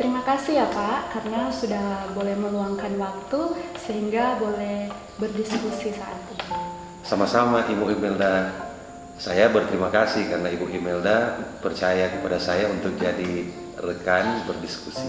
Terima kasih ya Pak, karena sudah boleh meluangkan waktu sehingga boleh berdiskusi saat ini. Sama-sama Ibu Imelda. Saya berterima kasih karena Ibu Imelda percaya kepada saya untuk jadi rekan berdiskusi.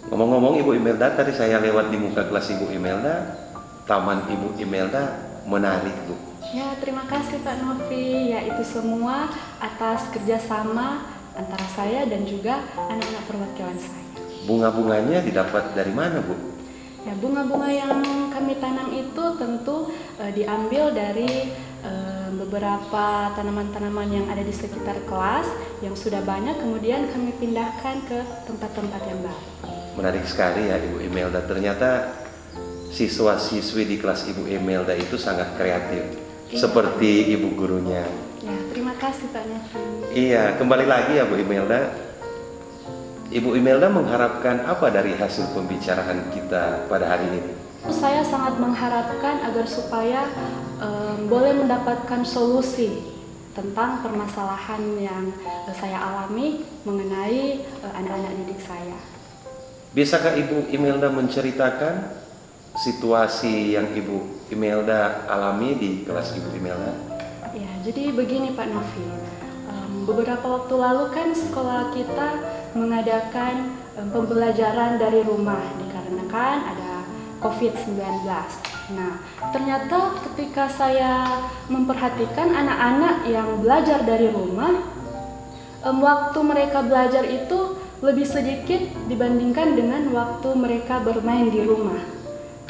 Ngomong-ngomong Ibu Imelda, tadi saya lewat di muka kelas Ibu Imelda, taman Ibu Imelda menarik Bu. Ya, terima kasih Pak Novi. Ya, itu semua atas kerjasama antara saya dan juga anak-anak perwakilan saya. Bunga-bunganya didapat dari mana Bu? Ya, bunga-bunga yang kami tanam itu tentu diambil dari beberapa tanaman-tanaman yang ada di sekitar kelas yang sudah banyak, kemudian kami pindahkan ke tempat-tempat yang baru. Menarik sekali ya Ibu Imelda. Ternyata siswa-siswi di kelas Ibu Imelda itu sangat kreatif. Iya. Seperti ibu gurunya. Ya, terima kasih Pak Novi. Iya, kembali lagi ya Bu Imelda. Ibu Imelda mengharapkan apa dari hasil pembicaraan kita pada hari ini? Saya sangat mengharapkan agar supaya boleh mendapatkan solusi tentang permasalahan yang saya alami mengenai anak-anak didik saya. Bisakah Ibu Imelda menceritakan situasi yang Ibu Imelda alami di kelas Ibu Imelda? Ya, jadi begini Pak Novi, beberapa waktu lalu kan sekolah kita mengadakan pembelajaran dari rumah dikarenakan ada COVID-19. Nah, ternyata ketika saya memperhatikan anak-anak yang belajar dari rumah, waktu mereka belajar itu lebih sedikit dibandingkan dengan waktu mereka bermain di rumah.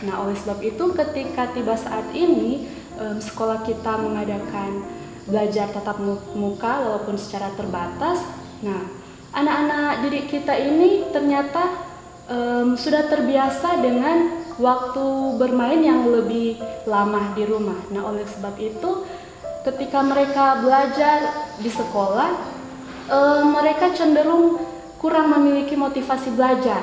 Nah, oleh sebab itu ketika tiba saat ini sekolah kita mengadakan belajar tatap muka walaupun secara terbatas. Nah, anak-anak didik kita ini ternyata sudah terbiasa dengan waktu bermain yang lebih lama di rumah. Nah, oleh sebab itu ketika mereka belajar di sekolah, mereka cenderung kurang memiliki motivasi belajar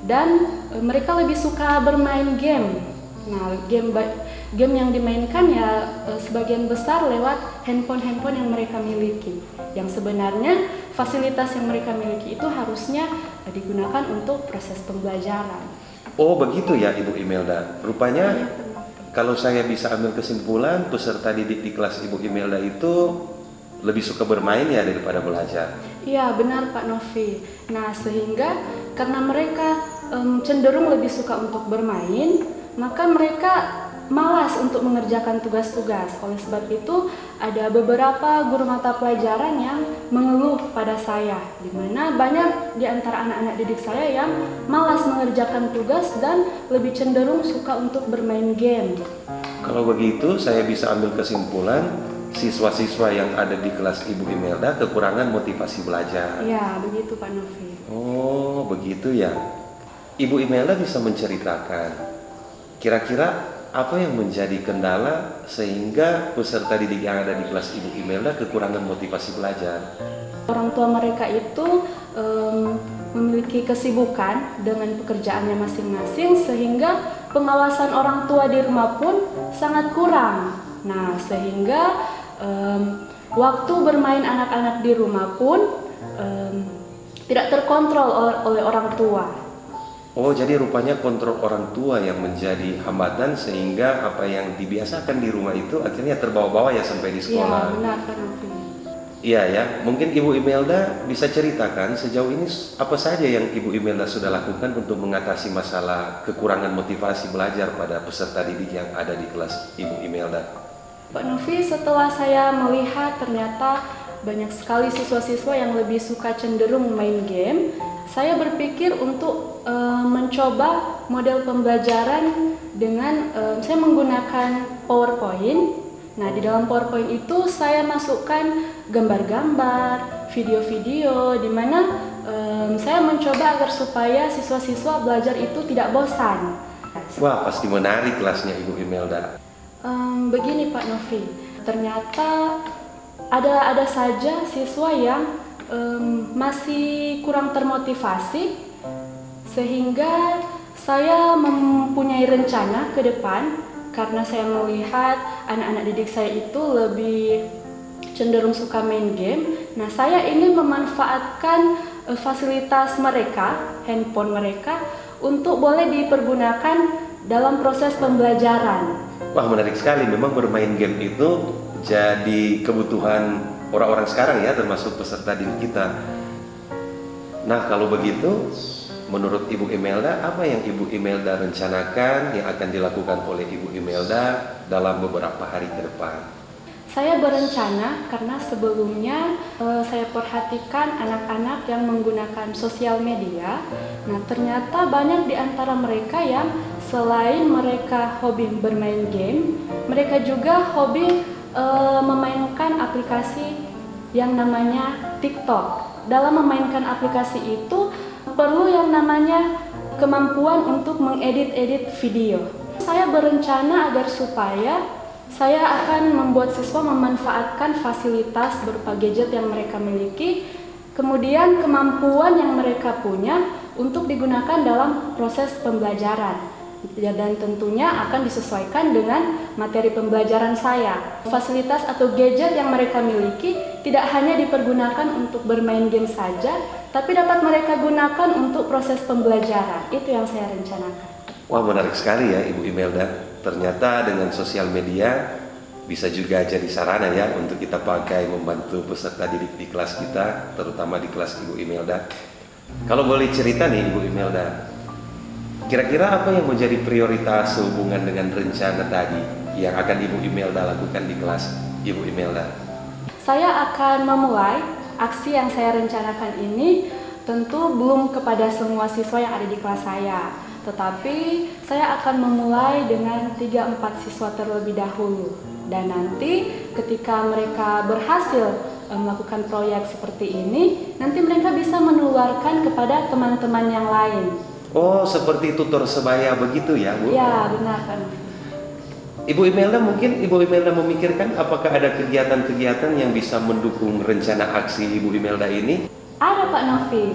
dan mereka lebih suka bermain game. Nah, game yang dimainkan ya sebagian besar lewat handphone yang mereka miliki. Yang sebenarnya fasilitas yang mereka miliki itu harusnya digunakan untuk proses pembelajaran. Oh begitu ya Ibu Imelda. Rupanya kalau saya bisa ambil kesimpulan, peserta didik di kelas Ibu Imelda itu lebih suka bermain ya daripada belajar. Iya benar Pak Novi. Nah, sehingga karena mereka cenderung lebih suka untuk bermain, maka mereka malas untuk mengerjakan tugas-tugas. Oleh sebab itu ada beberapa guru mata pelajaran yang mengeluh pada saya, di mana banyak di antara anak-anak didik saya yang malas mengerjakan tugas dan lebih cenderung suka untuk bermain game. Kalau begitu saya bisa ambil kesimpulan siswa-siswa yang ada di kelas Ibu Imelda kekurangan motivasi belajar. Ya, begitu Pak Novi. Oh begitu ya. Ibu Imelda bisa menceritakan kira-kira apa yang menjadi kendala sehingga peserta didik yang ada di kelas Ibu Imelda kekurangan motivasi belajar? Orang tua mereka itu memiliki kesibukan dengan pekerjaannya masing-masing sehingga pengawasan orang tua di rumah pun sangat kurang. Nah, sehingga waktu bermain anak-anak di rumah pun tidak terkontrol oleh orang tua. Oh, jadi rupanya kontrol orang tua yang menjadi hambatan sehingga apa yang dibiasakan di rumah itu akhirnya terbawa-bawa ya sampai di sekolah. Iya, benar Pak Novi. Iya ya, mungkin Ibu Imelda bisa ceritakan sejauh ini apa saja yang Ibu Imelda sudah lakukan untuk mengatasi masalah kekurangan motivasi belajar pada peserta didik yang ada di kelas Ibu Imelda. Pak Novi, setelah saya melihat ternyata banyak sekali siswa-siswa yang lebih suka cenderung main game, saya berpikir untuk mencoba model pembelajaran dengan saya menggunakan PowerPoint. Nah, di dalam PowerPoint itu saya masukkan gambar-gambar, video-video, di mana saya mencoba agar supaya siswa-siswa belajar itu tidak bosan. Wah, pasti menarik kelasnya Ibu Imelda. Begini Pak Novi, ternyata ada saja siswa yang masih kurang termotivasi, sehingga saya mempunyai rencana ke depan karena saya melihat anak-anak didik saya itu lebih cenderung suka main game. Nah, saya ingin memanfaatkan fasilitas mereka, handphone mereka, untuk boleh dipergunakan dalam proses pembelajaran. Wah, menarik sekali. Memang bermain game itu jadi kebutuhan orang-orang sekarang ya, termasuk peserta didik kita. Nah, kalau begitu, menurut Ibu Imelda, apa yang Ibu Imelda rencanakan yang akan dilakukan oleh Ibu Imelda dalam beberapa hari ke depan? Saya berencana karena sebelumnya saya perhatikan anak-anak yang menggunakan sosial media. Nah, ternyata banyak di antara mereka yang selain mereka hobi bermain game, mereka juga hobi memainkan aplikasi yang namanya TikTok. Dalam memainkan aplikasi itu perlu yang namanya kemampuan untuk mengedit-edit video. Saya berencana agar supaya saya akan membuat siswa memanfaatkan fasilitas berupa gadget yang mereka miliki, kemudian kemampuan yang mereka punya untuk digunakan dalam proses pembelajaran. Dan tentunya akan disesuaikan dengan materi pembelajaran saya. Fasilitas atau gadget yang mereka miliki tidak hanya dipergunakan untuk bermain game saja, tapi dapat mereka gunakan untuk proses pembelajaran. Itu yang saya rencanakan. Wah, menarik sekali ya Ibu Imelda. Ternyata dengan sosial media bisa juga jadi sarana ya untuk kita pakai membantu peserta didik di kelas kita, terutama di kelas Ibu Imelda. Kalau boleh cerita nih Ibu Imelda, kira-kira apa yang menjadi prioritas sehubungan dengan rencana tadi yang akan Ibu Imelda lakukan di kelas Ibu Imelda? Saya akan memulai aksi yang saya rencanakan ini tentu belum kepada semua siswa yang ada di kelas saya. Tetapi saya akan memulai dengan 3-4 siswa terlebih dahulu. Dan nanti ketika mereka berhasil melakukan proyek seperti ini, nanti mereka bisa menularkan kepada teman-teman yang lain. Oh, seperti tutor sebaya begitu ya, Bu? Ya, benar kan. Ibu Imelda, mungkin Ibu Imelda memikirkan apakah ada kegiatan-kegiatan yang bisa mendukung rencana aksi Ibu Imelda ini? Ada Pak Novi.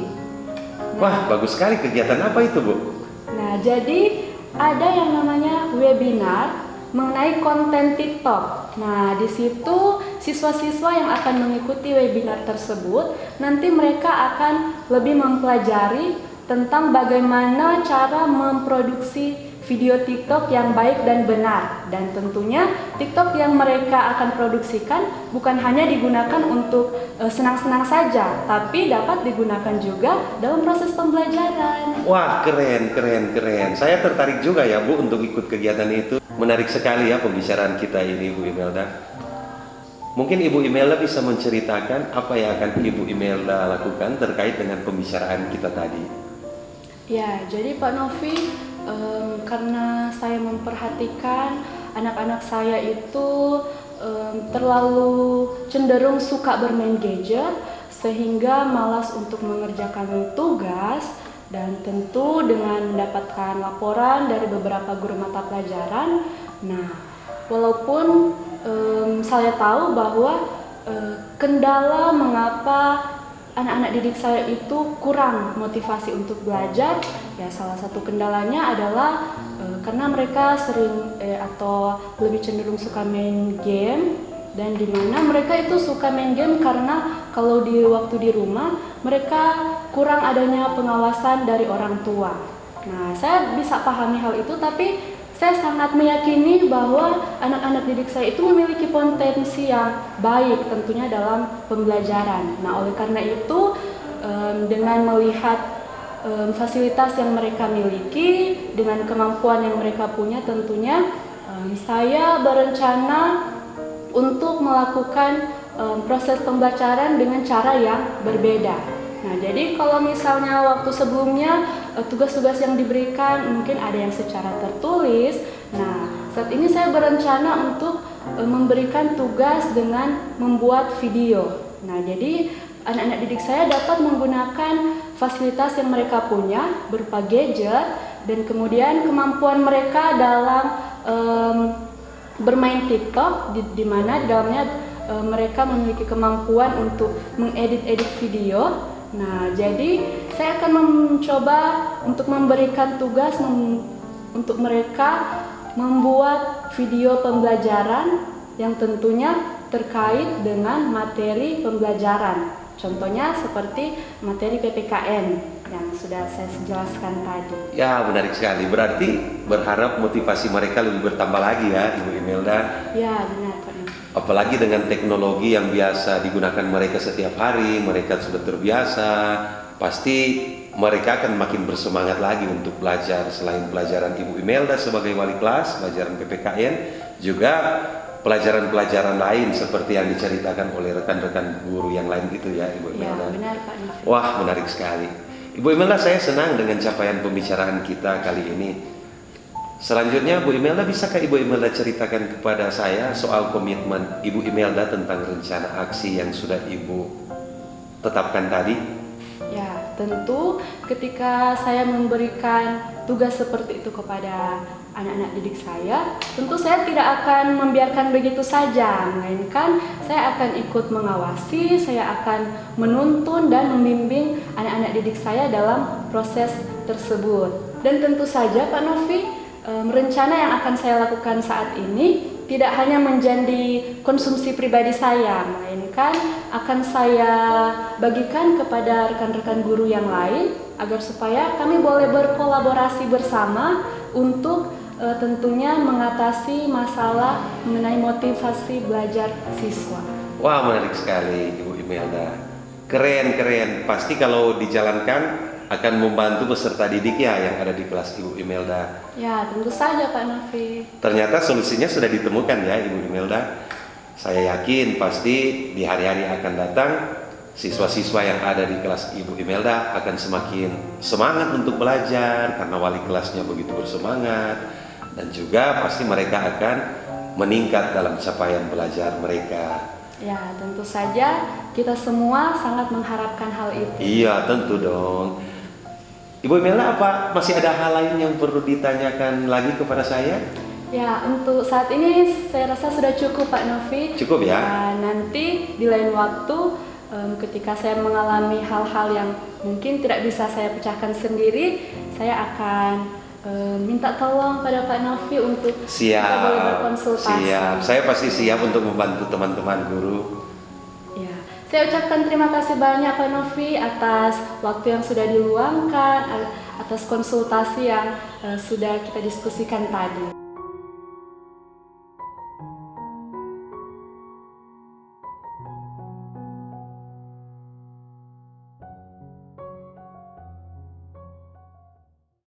Wah, bagus sekali. Kegiatan apa itu, Bu? Nah, jadi ada yang namanya webinar mengenai konten TikTok. Nah, di situ siswa-siswa yang akan mengikuti webinar tersebut nanti mereka akan lebih mempelajari tentang bagaimana cara memproduksi video TikTok yang baik dan benar. Dan tentunya TikTok yang mereka akan produksikan bukan hanya digunakan untuk senang-senang saja, tapi dapat digunakan juga dalam proses pembelajaran. Wah, keren. Saya tertarik juga ya, Bu, untuk ikut kegiatan itu. Menarik sekali ya pembicaraan kita ini, Bu Imelda. Mungkin Ibu Imelda bisa menceritakan apa yang akan Ibu Imelda lakukan terkait dengan pembicaraan kita tadi. Ya, jadi Pak Novi, karena saya memperhatikan anak-anak saya itu terlalu cenderung suka bermain gadget sehingga malas untuk mengerjakan tugas, dan tentu dengan mendapatkan laporan dari beberapa guru mata pelajaran. Nah, walaupun saya tahu bahwa kendala mengapa anak-anak didik saya itu kurang motivasi untuk belajar, ya salah satu kendalanya adalah karena mereka sering atau lebih cenderung suka main game, dan dimana mereka itu suka main game karena kalau di waktu di rumah mereka kurang adanya pengawasan dari orang tua. Nah, saya bisa pahami hal itu, tapi saya sangat meyakini bahwa anak-anak didik saya itu memiliki potensi yang baik tentunya dalam pembelajaran. Nah, oleh karena itu dengan melihat fasilitas yang mereka miliki, dengan kemampuan yang mereka punya, tentunya saya berencana untuk melakukan proses pembelajaran dengan cara yang berbeda. Nah, jadi kalau misalnya waktu sebelumnya tugas-tugas yang diberikan mungkin ada yang secara tertulis. Nah, saat ini saya berencana untuk memberikan tugas dengan membuat video. Nah, jadi anak-anak didik saya dapat menggunakan fasilitas yang mereka punya berupa gadget, dan kemudian kemampuan mereka dalam bermain TikTok, di mana di dalamnya mereka memiliki kemampuan untuk mengedit-edit video. Nah, jadi saya akan mencoba untuk memberikan tugas untuk mereka membuat video pembelajaran yang tentunya terkait dengan materi pembelajaran. Contohnya seperti materi PPKN yang sudah saya jelaskan tadi. Ya, menarik sekali. Berarti berharap motivasi mereka lebih bertambah lagi ya, Ibu Imelda. Ya, benar Pak Novi. Apalagi dengan teknologi yang biasa digunakan mereka setiap hari, mereka sudah terbiasa. Pasti mereka akan makin bersemangat lagi untuk belajar. Selain pelajaran Ibu Imelda sebagai wali kelas, pelajaran PPKN, juga pelajaran-pelajaran lain seperti yang diceritakan oleh rekan-rekan guru yang lain gitu ya, Ibu Ya, Imelda. benar Pak Novi. Wah, menarik sekali. Ibu Imelda, saya senang dengan capaian pembicaraan kita kali ini. Selanjutnya, Bu Imelda, bisakah Ibu Imelda ceritakan kepada saya soal komitmen Ibu Imelda tentang rencana aksi yang sudah Ibu tetapkan tadi? Ya, tentu ketika saya memberikan tugas seperti itu kepada anak-anak didik saya, tentu saya tidak akan membiarkan begitu saja, melainkan saya akan ikut mengawasi, saya akan menuntun dan membimbing anak-anak didik saya dalam proses tersebut. Dan tentu saja Pak Novi, rencana yang akan saya lakukan saat ini tidak hanya menjadi konsumsi pribadi saya, melainkan akan saya bagikan kepada rekan-rekan guru yang lain agar supaya kami boleh berkolaborasi bersama untuk tentunya mengatasi masalah mengenai motivasi belajar siswa. Wah, menarik sekali Ibu Imelda. Keren. Pasti kalau dijalankan akan membantu peserta didik ya yang ada di kelas Ibu Imelda. Ya, tentu saja Pak Novi. Ternyata solusinya sudah ditemukan ya Ibu Imelda. Saya yakin pasti di hari-hari akan datang siswa-siswa yang ada di kelas Ibu Imelda akan semakin semangat untuk belajar karena wali kelasnya begitu bersemangat, dan juga pasti mereka akan meningkat dalam capaian belajar mereka. Ya, tentu saja kita semua sangat mengharapkan hal itu. Iya, tentu dong. Ibu Imelda, apa masih ada hal lain yang perlu ditanyakan lagi kepada saya? Ya, untuk saat ini saya rasa sudah cukup Pak Novi. Cukup ya? Dan nanti di lain waktu ketika saya mengalami hal-hal yang mungkin tidak bisa saya pecahkan sendiri, saya akan minta tolong pada Pak Novi untuk kita boleh berkonsultasi. Siap. Saya pasti siap untuk membantu teman-teman guru. Ya, saya ucapkan terima kasih banyak Pak Novi atas waktu yang sudah diluangkan, atas konsultasi yang sudah kita diskusikan tadi.